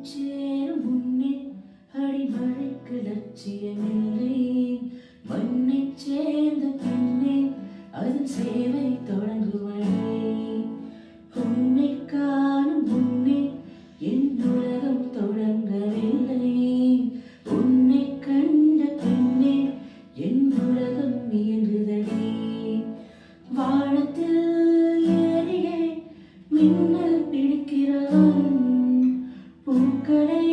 சேரும் முன்னே அடிமழைக்கு லட்சியமில்லை. மண்ணைச் சேர்ந்த பின்னே அதன் சேவை தொடங்குவதே. உன்னை காணும் முன்னே என் உலகம் தொடங்கவில்லை. உன்னை கண்ட பின்னே என் உலகம் இயங்குதடி. வானத்தில் ஏறியே மின்னல் பிடிக்கிறவன் பூக்களை